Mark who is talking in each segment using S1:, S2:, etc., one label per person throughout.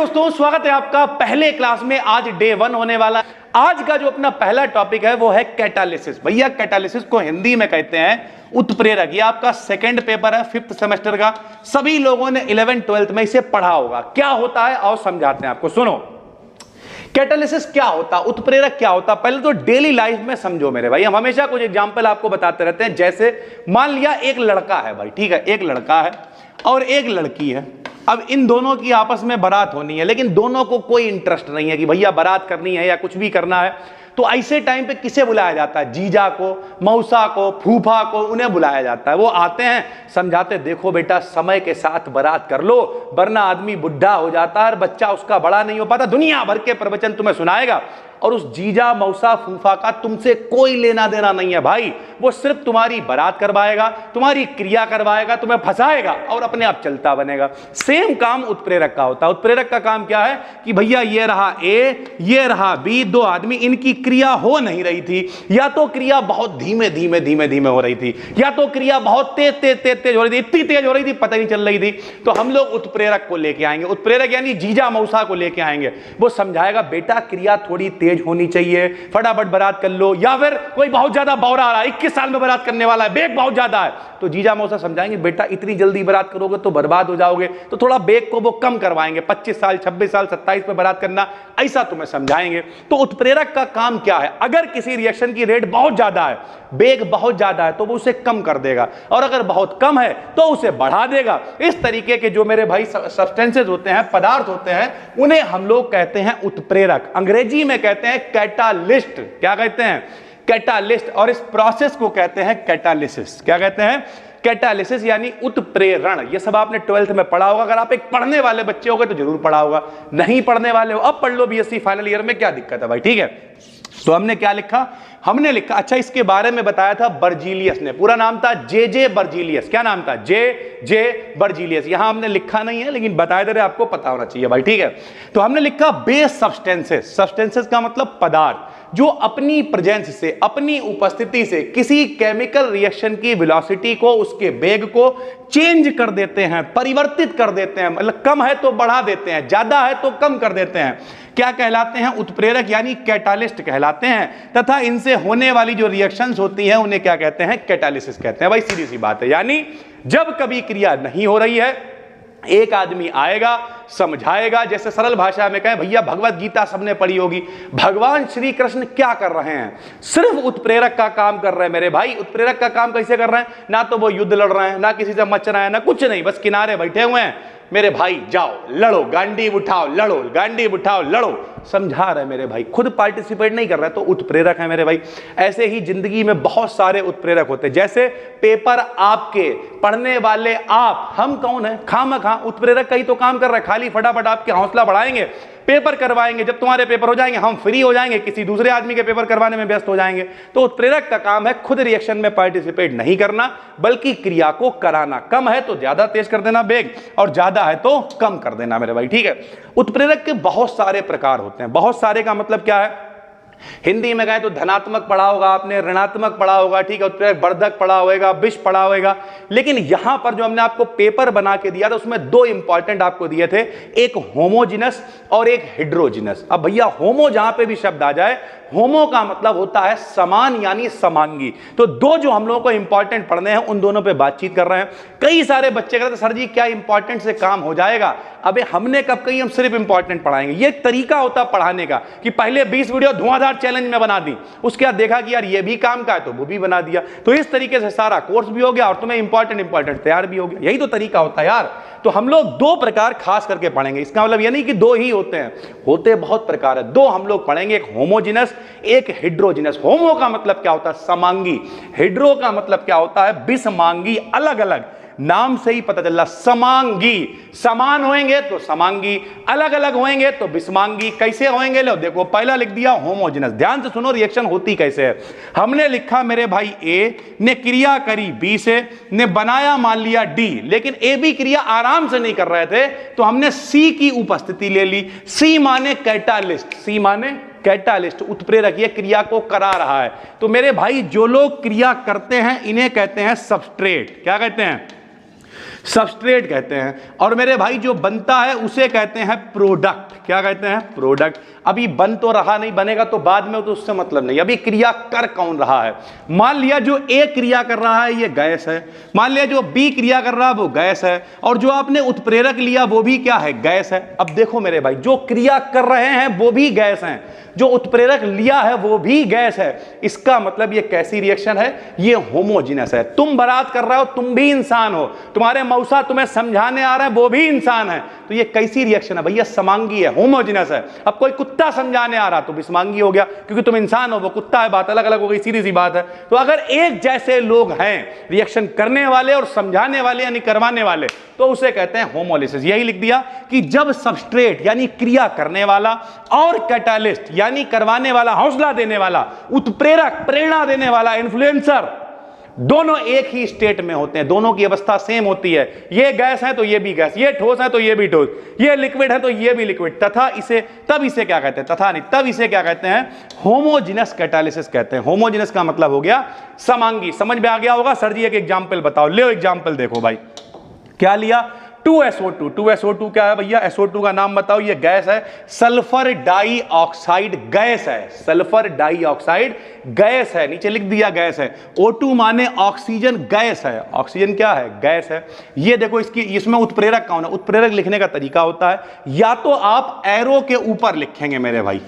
S1: दोस्तों, स्वागत है आपका पहले क्लास में। आज डे 1 होने वाला। आज का जो अपना पहला टॉपिक है वो है कैटालिसिस। भैया कैटालिसिस को हिंदी में कहते हैं उत्प्रेरक। ये आपका सेकंड पेपर है 5th सेमेस्टर का। सभी लोगों ने 11th 12th में इसे पढ़ा होगा। क्या होता है आओ समझाते हैं आपको। सुनो, कैटालिसिस क्या होता, उत्प्रेरक क्या होता, पहले तो डेली लाइफ में समझो मेरे भाई। हम हमेशा कुछ एग्जांपल आपको बताते रहते हैं। जैसे मान लिया एक लड़का है भाई, ठीक है, एक लड़का है और एक लड़की है। अब इन दोनों की आपस में बारात होनी है, लेकिन दोनों को कोई इंटरेस्ट नहीं है कि भैया बारात करनी है या कुछ भी करना है। तो ऐसे टाइम पे किसे बुलाया जाता है? जीजा को, मौसा को, फूफा को, उन्हें बुलाया जाता है। वो आते हैं, समझाते, देखो बेटा समय के साथ बारात कर लो, वरना आदमी बुढ़ा हो जाता है, बच्चा उसका बड़ा नहीं हो पाता। दुनिया भर के प्रवचन तुम्हें सुनाएगा और उस जीजा, मौसा, फूफा का तुमसे कोई लेना देना नहीं है भाई। वो सिर्फ तुम्हारी बारात करवाएगा, तुम्हारी क्रिया करवाएगा, तुम्हें फंसाएगा और अपने आप चलता बनेगा। सेम काम उत्प्रेरक का होता है। उत्प्रेरक का काम क्या है कि भैया ये रहा ए, ये रहा बी, दो आदमी, इनकी क्रिया हो नहीं रही थी, या तो क्रिया बहुत धीमे धीमे धीमे धीमे हो रही थी, या तो क्रिया बहुत तेज तेज तेज तेज हो रही थी, इतनी तेज हो रही थी पता नहीं चल रही थी। तो हम लोग उत्प्रेरक को लेके आएंगे। उत्प्रेरक यानी जीजा मौसा को लेके आएंगे। वो समझाएगा बेटा क्रिया थोड़ी तेज होनी चाहिए, फटाफट बारात कर लो। या फिर कोई बहुत ज्यादा बौरा आ रहा है, 21 साल में बारात करने वाला है, बेग बहुत ज्यादा है, तो जीजा मौसा समझाएंगे बेटा इतनी जल्दी बारात करोगे तो बर्बाद हो जाओगे, तो थोड़ा बेग को वो कम करवाएंगे, 25 साल 26 साल 27 में बारात करना, ऐसा तुम्हें समझाएंगे। तो उत्प्रेरक का काम क्या है? अगर किसी रिएक्शन की रेट बहुत ज्यादा है, बेग बहुत ज्यादा है, तो वो उसे कम कर देगा, और अगर बहुत कम है तो उसे बढ़ा देगा। इस तरीके के जो मेरे भाई सब्सटेंसेस होते हैं, पदार्थ होते हैं, उन्हें हम लोग कहते हैं उत्प्रेरक। अंग्रेजी में कहते हैं कैटालिस्ट। क्या कहते हैं? कैटालिस्ट। और इस प्रोसेस को कहते हैं कैटालिसिस। क्या कहते हैं? कैटालिसिस यानी उत्प्रेरण। ये सब आपने 12th में पढ़ा होगा। अगर आप एक पढ़ने वाले बच्चे हो गए तो जरूर पढ़ा होगा, नहीं पढ़ने वाले हो अब पढ़ लो, बीएससी फाइनल ईयर में, क्या दिक्कत है भाई, ठीक है। तो हमने क्या लिखा? हमने लिखा, अच्छा इसके बारे में बताया था बर्जीलियस ने। पूरा नाम था जे बर्जीलियस। क्या नाम था? जे बर्जीलियस। यहां हमने लिखा नहीं है, लेकिन बताए दे रहे, आपको पता होना चाहिए भाई, ठीक है। तो हमने लिखा बेस सब्सटेंसेस। सब्सटेंसेस का मतलब पदार्थ जो अपनी प्रेजेंस से, अपनी उपस्थिति से किसी केमिकल रिएक्शन की वेलोसिटी को, उसके वेग को चेंज कर देते हैं, परिवर्तित कर देते हैं। मतलब कम है तो बढ़ा देते हैं, ज्यादा है तो कम कर देते हैं। क्या कहलाते हैं? उत्प्रेरक यानी कैटालिस्ट कहलाते हैं। तथा इनसे होने वाली जो रिएक्शंस होती हैं उन्हें क्या कहते हैं? कैटालिसिस कहते हैं। भाई सीधी सी बात है। यानी जब कभी क्रिया नहीं हो रही है, एक आदमी आएगा, समझाएगा। जैसे सरल भाषा में कहें, भैया भगवत गीता सबने पढ़ी होगी, भगवान श्री कृष्ण क्या कर रहे हैं? सिर्फ उत्प्रेरक का काम कर रहे हैं मेरे भाई। उत्प्रेरक का काम कैसे कर रहे हैं? ना तो वो युद्ध लड़ रहे हैं, ना किसी से मच रहे हैं, ना कुछ नहीं, बस किनारे बैठे हुए हैं। मेरे भाई जाओ लड़ो, गांडी उठाओ लड़ो, गांडी उठाओ लड़ो, समझा रहे मेरे भाई, खुद पार्टिसिपेट नहीं कर रहे, तो उत्प्रेरक है मेरे भाई। ऐसे ही जिंदगी में बहुत सारे उत्प्रेरक होते हैं। जैसे पेपर आपके, पढ़ने वाले आप, हम कौन है? खामखा उत्प्रेरक का ही तो काम कर रहे हैं। खाली फटाफट आपके हौसला बढ़ाएंगे, पेपर करवाएंगे। जब तुम्हारे पेपर हो जाएंगे हम फ्री हो जाएंगे, किसी दूसरे आदमी के पेपर करवाने में व्यस्त हो जाएंगे। तो उत्प्रेरक का काम है खुद रिएक्शन में पार्टिसिपेट नहीं करना, बल्कि क्रिया को कराना। कम है तो ज्यादा तेज कर देना बेग, और ज्यादा है तो कम कर देना मेरे भाई, ठीक है। उत्प्रेरक के बहुत सारे प्रकार होते हैं। बहुत सारे का मतलब क्या है? हिंदी में कहें तो धनात्मक पढ़ा होगा आपने, ऋणात्मक पढ़ा होगा, ठीक है, उत्प्रेरक वर्धक पढ़ा होगा, विष पढ़ा होगा। लेकिन यहां पर जो हमने आपको पेपर बना के दिया था उसमें दो इंपॉर्टेंट आपको दिए थे, एक होमोजिनस और एक हेड्रोजिनस। अब भैया होमो जहां पे भी शब्द आ जाए, होमो का मतलब होता है समान यानी समांगी। तो दो जो हम लोगों को इंपॉर्टेंट पढ़ने हैं उन दोनों पे बातचीत कर रहे हैं। कई सारे बच्चे कहते सर जी क्या इंपॉर्टेंट से काम हो जाएगा? अबे हमने कब कही हम सिर्फ इंपॉर्टेंट पढ़ाएंगे? ये तरीका होता है पढ़ाने का कि पहले 20 वीडियो धुआंधार चैलेंज में बना दी, उसके बाद देखा कि यार ये भी काम का है तो वो भी बना दिया। तो इस तरीके से सारा कोर्स भी हो गया और तुम्हें इंपॉर्टेंट तैयार भी हो गया। यही तो तरीका होता है यार। तो हम लोग दो प्रकार खास करके पढ़ेंगे। इसका मतलब ये नहीं कि दो ही होते हैं, होते बहुत प्रकार है। दो हम लोग पढ़ेंगे, एक होमोजिनस, एक हेड्रोजिनस। होमो का मतलब क्या होता है? समांगी। हेड्रो का मतलब क्या होता है? विषमांगी। अलग अलग, नाम से ही पता चल रहा, समांगी। समान होंगे तो समांगी, अलग अलग होंगे तो विषमांगी। कैसे होंगे? लो देखो, पहला लिख दिया होमोजिनस। ध्यान से सुनो रिएक्शन होती कैसे है। हमने लिखा मेरे भाई ए ने क्रिया करी बी से, ने बनाया मान लिया डी, लेकिन ए बी क्रिया आराम से नहीं कर रहे थे, तो हमने सी की उपस्थिति ले ली। सी माने कैटालिस्ट, सी माने कैटालिस्ट, उत्प्रेरक, ये क्रिया को करा रहा है। तो मेरे भाई जो लोग क्रिया करते हैं इन्हें कहते हैं सबस्ट्रेट। क्या कहते हैं? सबस्ट्रेट कहते हैं। और मेरे भाई जो बनता है उसे कहते हैं प्रोडक्ट। क्या कहते हैं? प्रोडक्ट। अभी बन तो रहा नहीं, बनेगा तो बाद में, तो उससे मतलब नहीं, अभी क्रिया कर कौन रहा है। मान लिया जो ए क्रिया कर रहा है ये गैस है, मान लिया जो बी क्रिया कर रहा है वो गैस है, और जो आपने उत्प्रेरक लिया वो भी क्या है? गैस है। अब देखो मेरे भाई, जो क्रिया कर रहे हैं वो भी गैस हैं, जो उत्प्रेरक लिया है वो भी गैस है। इसका मतलब ये कैसी रिएक्शन है? ये होमोजीनस है। तुम बारात कर रहे हो, तुम भी इंसान हो, तुम्हारे मौसा तुम्हें समझाने आ रहे हैं, वो भी इंसान है। तो ये कैसी रिएक्शन है भैया? समांगी है, होमोजीनस है। अब कोई कुत्ता समझाने आ रहा तो भी समांगी हो गया, क्योंकि तुम इंसान हो, वो कुत्ता है, बात अलग अलग हो गई, सीधी सी बात है। तो अगर एक जैसे लोग हैं, रिएक्शन करने वाले और समझाने वाले यानी करवाने वाले, तो उसे कहते हैं होमोलिसिस। यही लिख दिया कि जब सबस्ट्रेट यानी क्रिया करने वाला और कैटालिस्ट यानी करवाने वाला, हौसला देने वाला, उत्प्रेरक प्रेरणा देने वाला, इन्फ्लुएंसर, दोनों एक ही स्टेट में होते हैं, दोनों की अवस्था सेम होती है। ये गैस है तो ये भी गैस, ये ठोस है तो ये भी ठोस, ये लिक्विड है तो ये भी लिक्विड, तथा इसे, तब इसे क्या कहते हैं? तथा नहीं, तब इसे क्या कहते हैं? होमोजीनस कैटालिसिस कहते हैं। होमोजीनस का मतलब हो गया समांगी। समझ में आ गया होगा? सर जी एक एग्जाम्पल बताओ। ले एग्जाम्पल देखो भाई, क्या लिया? 2SO2। 2SO2 क्या है भैया? SO2 का नाम बताओ। ये गैस है, सल्फर डाइऑक्साइड गैस है, सल्फर डाइऑक्साइड गैस है, नीचे लिख दिया गैस है। O2 माने ऑक्सीजन गैस है, ऑक्सीजन क्या है? गैस है। ये देखो इसकी, इसमें उत्प्रेरक कौन है? उत्प्रेरक लिखने का तरीका होता है, या तो आप एरो के ऊपर लिखेंगे मेरे भाई।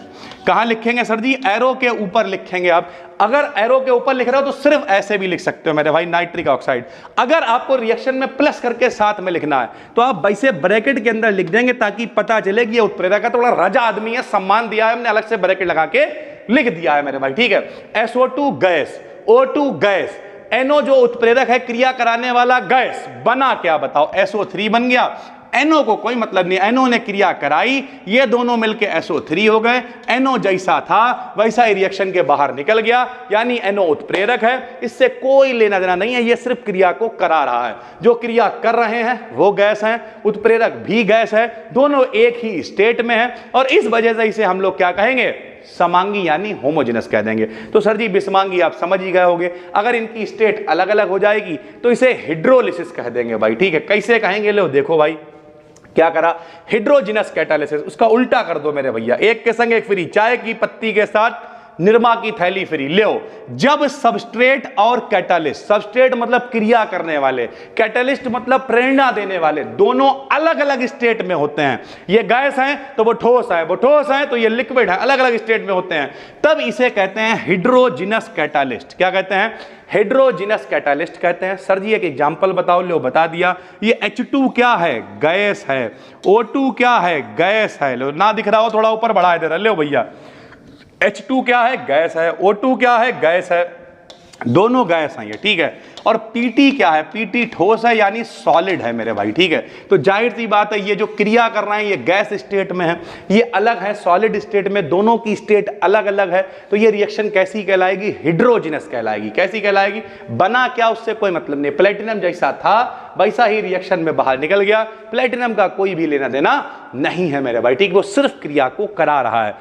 S1: कहां लिखेंगे सर जी? एरो के ऊपर लिखेंगे आप। अगर एरो के ऊपर लिख रहे हो तो सिर्फ ऐसे भी लिख सकते हो मेरे भाई, नाइट्रिक ऑक्साइड। अगर आपको रिएक्शन में प्लस करके साथ में लिखना है तो आप वैसे ब्रैकेट के अंदर लिख देंगे, ताकि पता चले कि ये उत्प्रेरक है, थोड़ा राजा आदमी है, सम्मान दिया है हमने, अलग से ब्रैकेट लगा के लिख दिया है मेरे भाई, ठीक है। SO2 gas, O2 gas, NO जो उत्प्रेरक है, क्रिया कराने वाला गैस, बना क्या बताओ? SO3 बन गया। NO को कोई मतलब नहीं, NO ने क्रिया कराई, ये दोनों मिलके SO3 हो गए। NO जैसा था वैसा ही रिएक्शन के बाहर निकल गया, यानी NO उत्प्रेरक है, इससे कोई लेना देना नहीं है, ये सिर्फ क्रिया को करा रहा है। जो क्रिया कर रहे हैं वो गैस हैं, उत्प्रेरक भी गैस है, दोनों एक ही स्टेट में है, और इस वजह से इसे हम लोग क्या कहेंगे? समांगी यानी होमोजेनस कह देंगे। तो सर जी विषमांगी आप समझ ही गए होंगे, अगर इनकी स्टेट अलग अलग हो जाएगी तो इसे हाइड्रोलिसिस कह देंगे भाई, ठीक है। कैसे कहेंगे? लो देखो भाई, क्या करा? हाइड्रोजिनस कैटालिसिस, उसका उल्टा कर दो मेरे भैया, एक के संग एक फ्री, चाय की पत्ती के साथ निरमा की थैली फ्री। ले जब सबस्ट्रेट और कैटालिस्ट, सबस्ट्रेट मतलब क्रिया करने वाले, कैटालिस्ट मतलब प्रेरणा देने वाले, दोनों अलग अलग स्टेट में होते हैं। ये गैस है तो वो ठोस है, वो ठोस है तो ये लिक्विड है, अलग अलग स्टेट में होते हैं, तब इसे कहते हैं हाइड्रोजिनस कैटालिस्ट। क्या कहते हैं? हाइड्रोजिनस कैटालिस्ट कहते हैं। सर जी एक एग्जांपल बताओ। लो बता दिया, ये H2 क्या है? गैस है। O2 क्या है? गैस है। लो ना दिख रहा हो थोड़ा ऊपर बढ़ा दे रहा, लो भैया, H2 क्या है? गैस है। O2 क्या है? गैस है, दोनों गैस हैं ये, ठीक है। और PT क्या है? PT ठोस है यानी सॉलिड है मेरे भाई, ठीक है। तो जाहिर सी बात है ये जो क्रिया कर रहे हैं ये गैस स्टेट में है, ये अलग है सॉलिड स्टेट में, दोनों की स्टेट अलग अलग है। तो ये रिएक्शन कैसी कहलाएगी? हाइड्रोजिनस कहलाएगी। कैसी कहलाएगी? बना क्या उससे कोई मतलब नहीं, प्लेटिनम जैसा था वैसा ही रिएक्शन में बाहर निकल गया, प्लेटिनम का कोई भी लेना देना नहीं है मेरे भाई, ठीक। वो सिर्फ क्रिया को करा रहा है।